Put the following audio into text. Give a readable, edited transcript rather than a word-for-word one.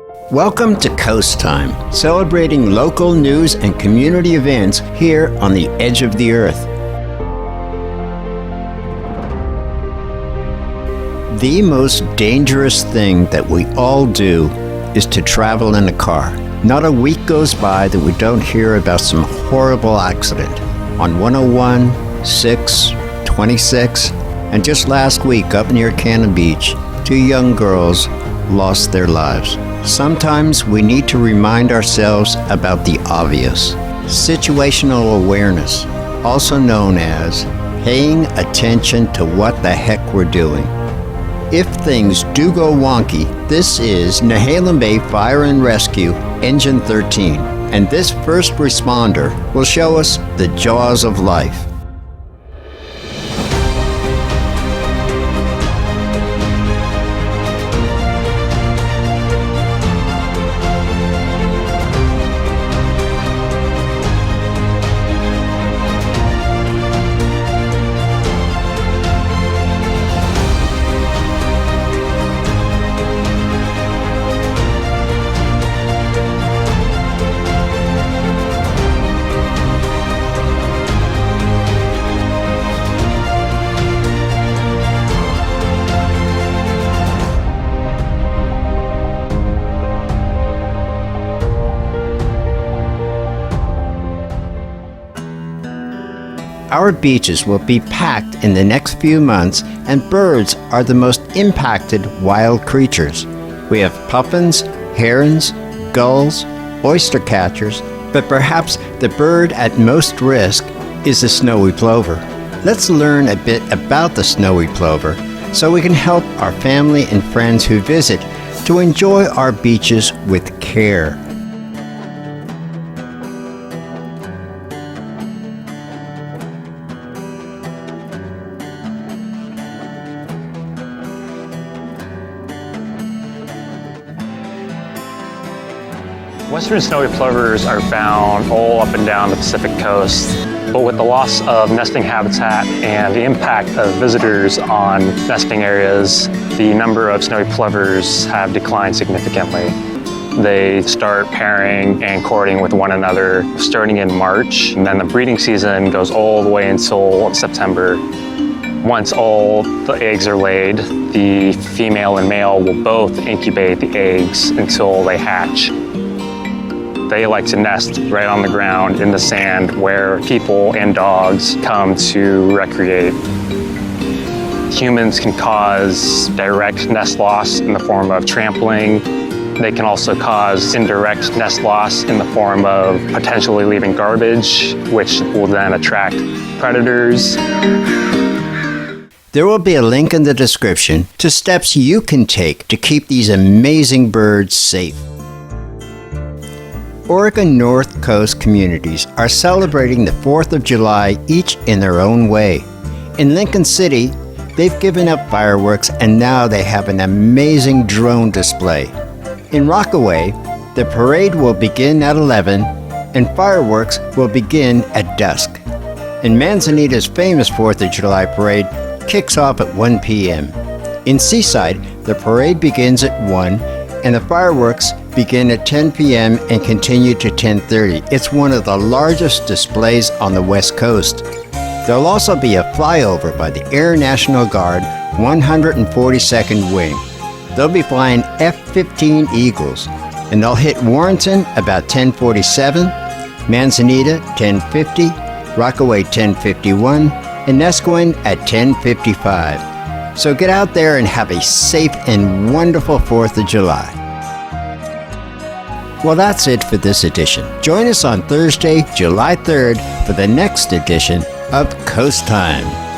Welcome to Coast Time, celebrating local news and community events here on the edge of the earth. The most dangerous thing that we all do is to travel in a car. Not a week goes by that we don't hear about some horrible accident on 101, 6, 26, and just last week up near Cannon Beach, 2 young girls lost their lives. Sometimes we need to remind ourselves about the obvious. Situational awareness, also known as paying attention to what the heck we're doing. If things do go wonky, this is Nehalem Bay Fire and Rescue Engine 13, and this first responder will show us the jaws of life. Our beaches will be packed in the next few months, and birds are the most impacted wild creatures. We have puffins, herons, gulls, oyster catchers, but perhaps the bird at most risk is the snowy plover. Let's learn a bit about the snowy plover so we can help our family and friends who visit to enjoy our beaches with care. Western snowy plovers are found all up and down the Pacific coast, but with the loss of nesting habitat and the impact of visitors on nesting areas, the number of snowy plovers have declined significantly. They start pairing and courting with one another starting in March, and then the breeding season goes all the way until September. Once all the eggs are laid, the female and male will both incubate the eggs until they hatch. They like to nest right on the ground in the sand where people and dogs come to recreate. Humans can cause direct nest loss in the form of trampling. They can also cause indirect nest loss in the form of potentially leaving garbage, which will then attract predators. There will be a link in the description to steps you can take to keep these amazing birds safe. Oregon North Coast communities are celebrating the 4th of July each in their own way. In Lincoln City, they've given up fireworks and now they have an amazing drone display. In Rockaway, the parade will begin at 11 and fireworks will begin at dusk. And Manzanita's famous 4th of July parade kicks off at 1 p.m. In Seaside, the parade begins at 1 and the fireworks begin at 10 p.m. and continue to 10:30. It's one of the largest displays on the West Coast. There'll also be a flyover by the Air National Guard 142nd Wing. They'll be flying F-15 Eagles, and they'll hit Warrenton about 10:47, Manzanita 10:50, Rockaway 10:51, and Nesquin at 10:55. So get out there and have a safe and wonderful 4th of July. Well, that's it for this edition. Join us on Thursday, July 3rd for the next edition of Coast Time.